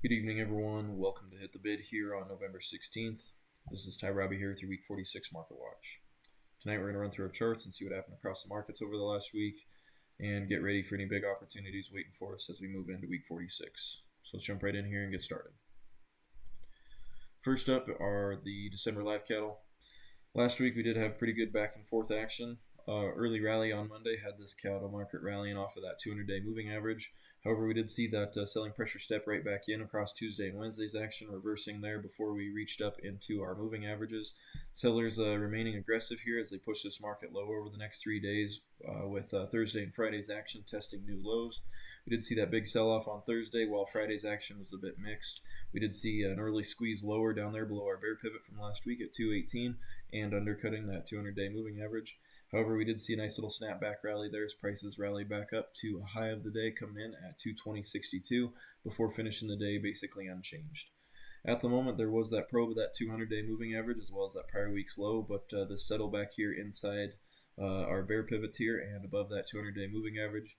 Good evening, everyone. Welcome to Hit the Bid here on November 16th. This is Ty Robbie here with your Week 46 Market Watch. Tonight we're going to run through our charts and see what happened across the markets over the last week and get ready for any big opportunities waiting for us as we move into Week 46. So let's jump right in here and get started. First up are the December live cattle. Last week we did have pretty good back and forth action. Early rally on Monday had this cattle market rallying off of that 200-day moving average. However, we did see that selling pressure step right back in across Tuesday and Wednesday's action, reversing there before we reached up into our moving averages. Sellers remaining aggressive here as they push this market lower over the next 3 days with Thursday and Friday's action testing new lows. We did see that big sell-off on Thursday while Friday's action was a bit mixed. We did see an early squeeze lower down there below our bear pivot from last week at 218 and undercutting that 200-day moving average. However, we did see a nice little snapback rally there as prices rallied back up to a high of the day coming in at 220.62 before finishing the day basically unchanged. At the moment, there was that probe of that 200-day moving average as well as that prior week's low, but this settled back here inside our bear pivots here and above that 200-day moving average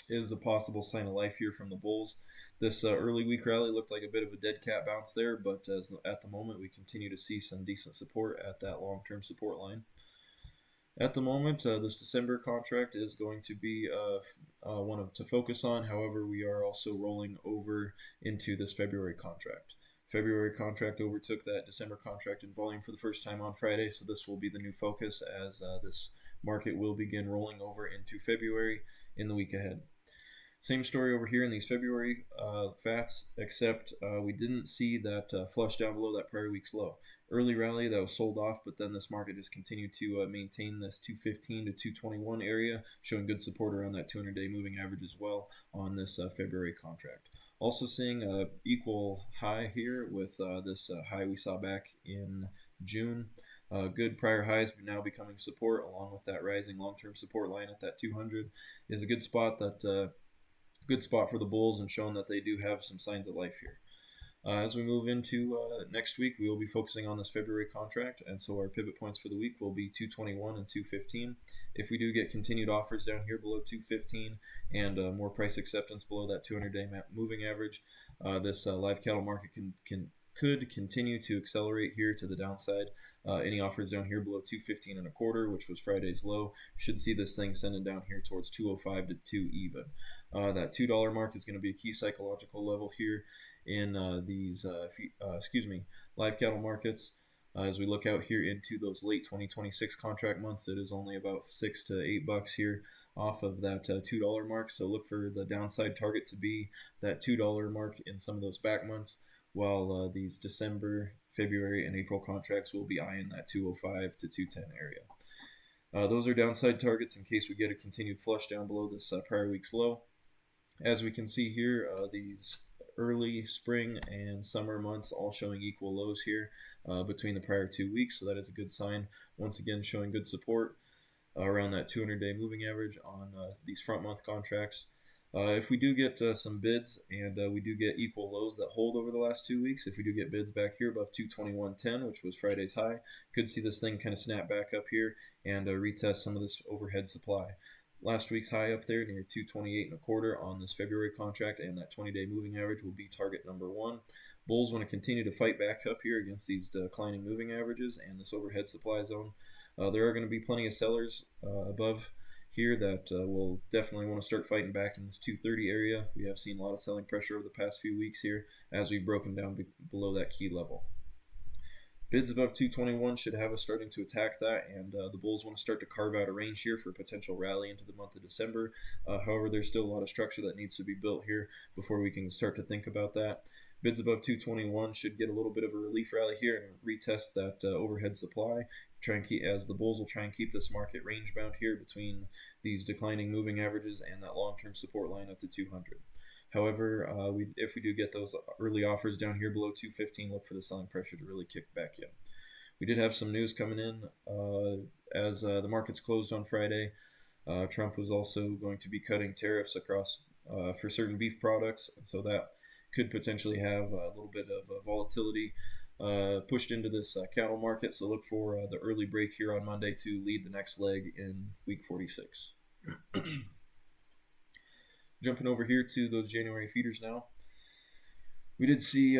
is a possible sign of life here from the bulls. This early week rally looked like a bit of a dead cat bounce there, but at the moment we continue to see some decent support at that long-term support line. At the moment, this December contract is going to be one to focus on. However, we are also rolling over into this February contract. February contract overtook that December contract in volume for the first time on Friday, so this will be the new focus as this market will begin rolling over into February in the week ahead. Same story over here in these February fats, except we didn't see that flush down below that prior week's low. Early rally that was sold off, but then this market just continued to maintain this 215 to 221 area, showing good support around that 200-day moving average as well on this February contract. Also seeing an equal high here with this high we saw back in June. Good prior highs now becoming support, along with that rising long-term support line at that 200 is a good spot for the bulls and showing that they do have some signs of life here. As we move into next week, we will be focusing on this February contract, and so our pivot points for the week will be 221 and 215. If we do get continued offers down here below 215 and more price acceptance below that 200-day moving average, this live cattle market could continue to accelerate here to the downside. Any offers down here below 215 and a quarter, which was Friday's low, should see this thing sending down here towards 205 to 2 even. That $2 mark is going to be a key psychological level here in these live cattle markets. As we look out here into those late 2026 contract months, it is only about $6 to $8 here off of that $2 mark. So look for the downside target to be that $2 mark in some of those back months, while these December, February, and April contracts will be eyeing that 205 to 210 area. Those are downside targets in case we get a continued flush down below this prior week's low. As we can see here, these early spring and summer months all showing equal lows here between the prior 2 weeks, so that is a good sign. Once again, showing good support around that 200-day moving average on these front month contracts. If we do get some bids and we do get equal lows that hold over the last 2 weeks, if we do get bids back here above 221.10, which was Friday's high, could see this thing kind of snap back up here and retest some of this overhead supply. Last week's high up there near 228 and a quarter on this February contract, and that 20-day moving average will be target number one. Bulls want to continue to fight back up here against these declining moving averages and this overhead supply zone. There are going to be plenty of sellers above here that will definitely want to start fighting back in this 230 area. We have seen a lot of selling pressure over the past few weeks here as we've broken down below that key level. Bids above 221 should have us starting to attack that, and the bulls want to start to carve out a range here for a potential rally into the month of December. However, there's still a lot of structure that needs to be built here before we can start to think about that. Bids above 221 should get a little bit of a relief rally here and retest that overhead supply. As the bulls will try and keep this market range bound here between these declining moving averages and that long-term support line at the 200. However, if we do get those early offers down here below 215, look for the selling pressure to really kick back in. We did have some news coming in as the markets closed on Friday. Trump was also going to be cutting tariffs across for certain beef products, and so that could potentially have a little bit of volatility pushed into this cattle market. So look for the early break here on Monday to lead the next leg in week 46. Jumping over here to those January feeders now. We did see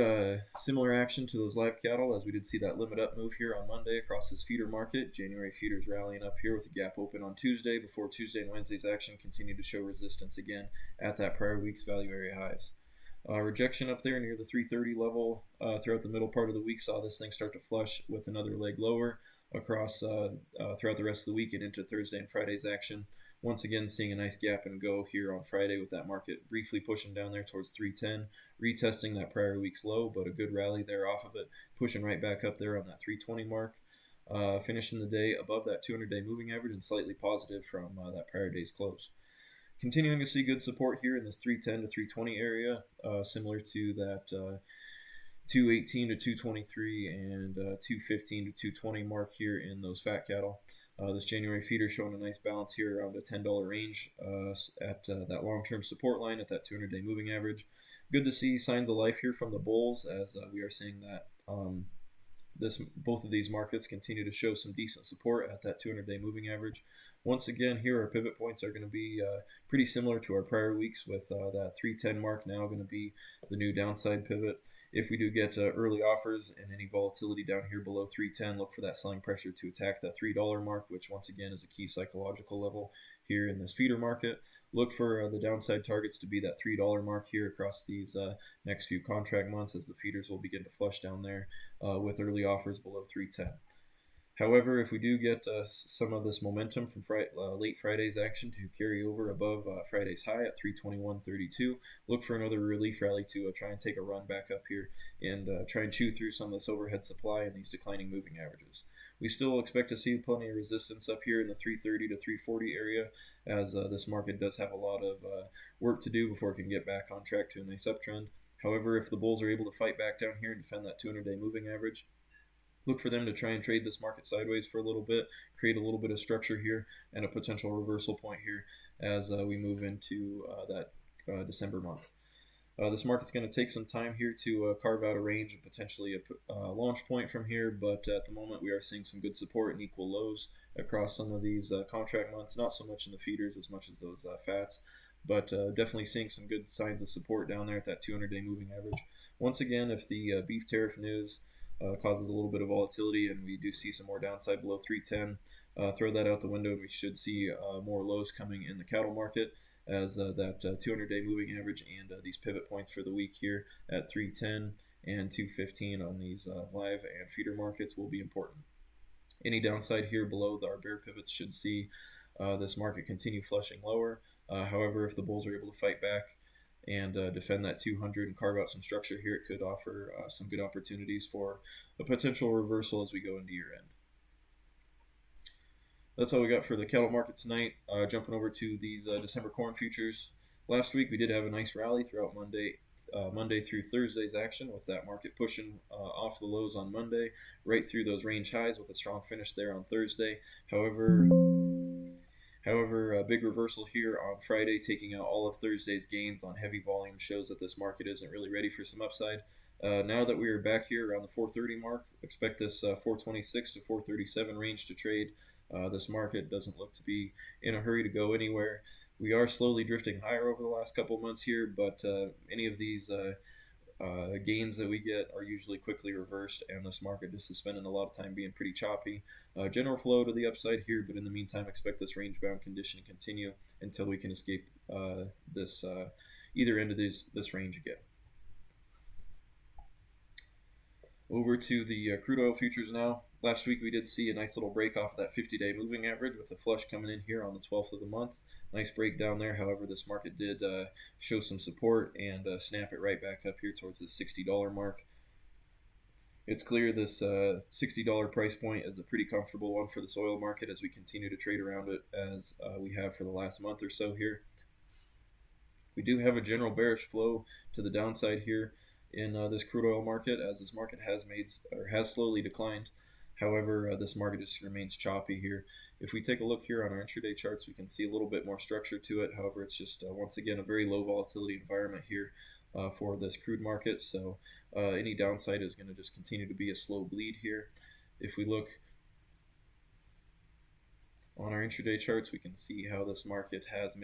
similar action to those live cattle as we did see that limit up move here on Monday across this feeder market. January feeders rallying up here with a gap open on Tuesday before Tuesday and Wednesday's action continued to show resistance again at that prior week's value area highs. Rejection up there near the 330 level throughout the middle part of the week saw this thing start to flush with another leg lower across throughout the rest of the week and into Thursday and Friday's action. Once again, seeing a nice gap and go here on Friday with that market briefly pushing down there towards 310, retesting that prior week's low, but a good rally there off of it, pushing right back up there on that 320 mark. Finishing the day above that 200-day moving average and slightly positive from that prior day's close. Continuing to see good support here in this 310 to 320 area, similar to that 218 to 223 and 215 to 220 mark here in those fat cattle. This January feeder showing a nice balance here around a $10 range at that long-term support line at that 200-day moving average. Good to see signs of life here from the bulls as we are seeing that both of these markets continue to show some decent support at that 200-day moving average. Once again, here our pivot points are going to be pretty similar to our prior weeks with that 310 mark now going to be the new downside pivot. If we do get early offers and any volatility down here below 310, look for that selling pressure to attack that $3 mark, which once again is a key psychological level here in this feeder market. Look for the downside targets to be that $3 mark here across these next few contract months as the feeders will begin to flush down there with early offers below 310. However, if we do get some of this momentum from late Friday's action to carry over above Friday's high at 321.32, look for another relief rally to try and take a run back up here and try and chew through some of this overhead supply and these declining moving averages. We still expect to see plenty of resistance up here in the 330 to 340 area as this market does have a lot of work to do before it can get back on track to a nice uptrend. However, if the bulls are able to fight back down here and defend that 200-day moving average, look for them to try and trade this market sideways for a little bit, create a little bit of structure here, and a potential reversal point here as we move into that December month. This market's going to take some time here to carve out a range and potentially a launch point from here, but at the moment we are seeing some good support and equal lows across some of these contract months, not so much in the feeders as much as those fats, but definitely seeing some good signs of support down there at that 200-day moving average. Once again, if the beef tariff news causes a little bit of volatility and we do see some more downside below 310, throw that out the window and we should see more lows coming in the cattle market as that 200-day moving average and these pivot points for the week here at 310 and 215 on these live and feeder markets will be important. Any downside here below our bear pivots should see this market continue flushing lower. However, if the bulls are able to fight back and defend that 200 and carve out some structure here, it could offer some good opportunities for a potential reversal as we go into year end. That's all we got for the cattle market tonight. Jumping over to these December corn futures. Last week we did have a nice rally throughout Monday through Thursday's action, with that market pushing off the lows on Monday right through those range highs with a strong finish there on Thursday. However, a big reversal here on Friday, taking out all of Thursday's gains on heavy volume, shows that this market isn't really ready for some upside. Now that we are back here around the 430 mark, expect this 426 to 437 range to trade. This market doesn't look to be in a hurry to go anywhere. We are slowly drifting higher over the last couple of months here, but any of these gains that we get are usually quickly reversed, and this market just is spending a lot of time being pretty choppy. General flow to the upside here, but in the meantime, expect this range-bound condition to continue until we can escape this either end of this range again. Over to the crude oil futures now. Last week we did see a nice little break off of that 50-day moving average with a flush coming in here on the 12th of the month. Nice break down there. However, this market did show some support and snap it right back up here towards the $60 mark. It's clear this $60 price point is a pretty comfortable one for this oil market as we continue to trade around it as we have for the last month or so here. We do have a general bearish flow to the downside here in this crude oil market, as this market has slowly declined. However, this market just remains choppy here. If we take a look here on our intraday charts, we can see a little bit more structure to it. However, it's just once again a very low volatility environment here for this crude market. So any downside is going to just continue to be a slow bleed here. If we look on our intraday charts, we can see how this market has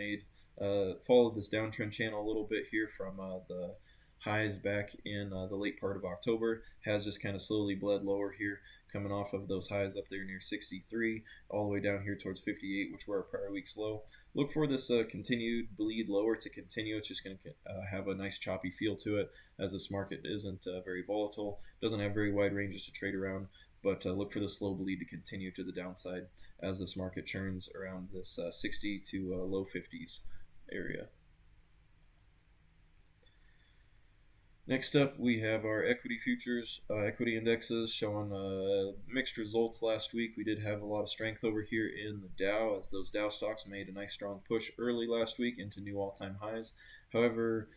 followed this downtrend channel a little bit here from the highs back in the late part of October has just kind of slowly bled lower here, coming off of those highs up there near 63, all the way down here towards 58, which were our prior week's low. Look for this continued bleed lower to continue. It's just going to have a nice choppy feel to it, as this market isn't very volatile, doesn't have very wide ranges to trade around. But look for the slow bleed to continue to the downside as this market churns around this 60 to low 50s area. Next up, we have our equity futures, equity indexes showing mixed results last week. We did have a lot of strength over here in the Dow, as those Dow stocks made a nice strong push early last week into new all-time highs. However,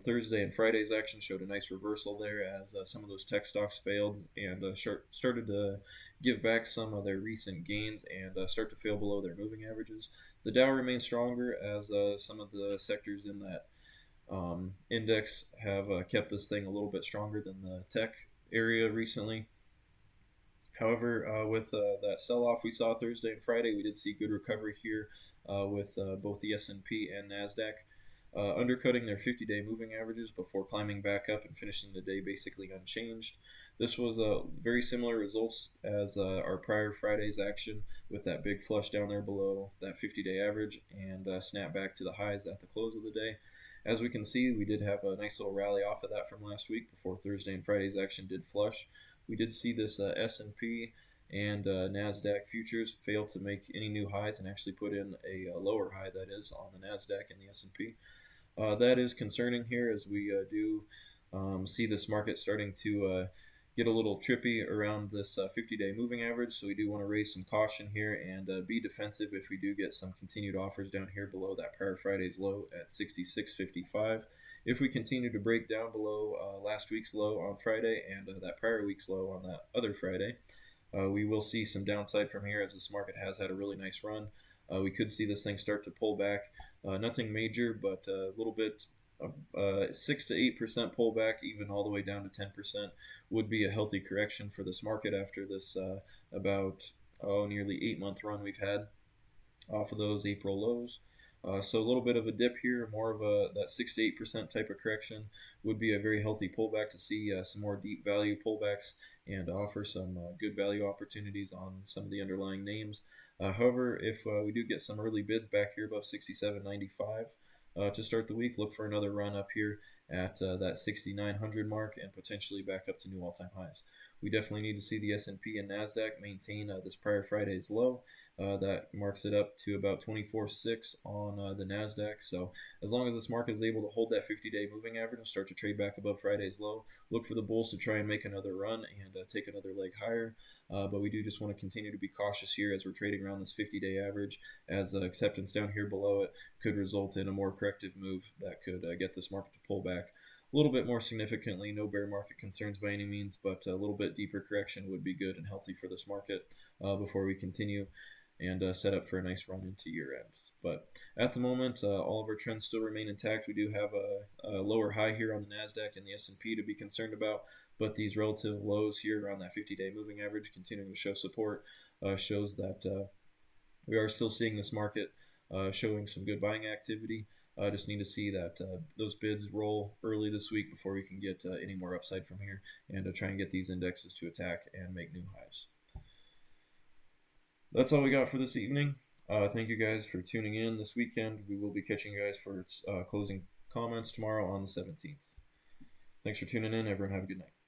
Thursday and Friday's action showed a nice reversal there, as some of those tech stocks failed and started to give back some of their recent gains and start to fail below their moving averages. The Dow remains stronger, as some of the sectors in that index have kept this thing a little bit stronger than the tech area recently. However, with that sell-off we saw Thursday and Friday, we did see good recovery here with both the S&P and NASDAQ undercutting their 50-day moving averages before climbing back up and finishing the day basically unchanged. This was very similar results as our prior Friday's action, with that big flush down there below that 50-day average and snap back to the highs at the close of the day. As we can see, we did have a nice little rally off of that from last week before Thursday and Friday's action did flush. We did see this S&P and NASDAQ futures fail to make any new highs and actually put in a lower high, that is, on the NASDAQ and the S&P. That is concerning here, as we do see this market starting to get a little trippy around this 50-day moving average, so we do want to raise some caution here and be defensive if we do get some continued offers down here below that prior Friday's low at 66.55. If we continue to break down below last week's low on Friday and that prior week's low on that other Friday, we will see some downside from here, as this market has had a really nice run. We could see this thing start to pull back. Nothing major, but a little bit 6 to 8% pullback, even all the way down to 10%, would be a healthy correction for this market after this nearly 8-month run we've had off of those April lows. So a little bit of a dip here, more of that 6 to 8% type of correction would be a very healthy pullback to see some more deep value pullbacks and offer some good value opportunities on some of the underlying names. However, if we do get some early bids back here above 67.95 to start the week, look for another run up here at that 6,900 mark and potentially back up to new all-time highs. We definitely need to see the S&P and NASDAQ maintain this prior Friday's low. That marks it up to about 24.6 on the NASDAQ. So as long as this market is able to hold that 50-day moving average and start to trade back above Friday's low, look for the bulls to try and make another run and take another leg higher. But we do just want to continue to be cautious here as we're trading around this 50-day average, as acceptance down here below it could result in a more corrective move that could get this market to pull back a little bit more significantly. No bear market concerns by any means, but a little bit deeper correction would be good and healthy for this market before we continue and set up for a nice run into year end. But at the moment, all of our trends still remain intact. We do have a lower high here on the NASDAQ and the S&P to be concerned about, but these relative lows here around that 50-day moving average continuing to show support shows that we are still seeing this market showing some good buying activity. Just need to see that those bids roll early this week before we can get any more upside from here and try and get these indexes to attack and make new highs. That's all we got for this evening. Thank you guys for tuning in this weekend. We will be catching you guys for closing comments tomorrow on the 17th. Thanks for tuning in. Everyone have a good night.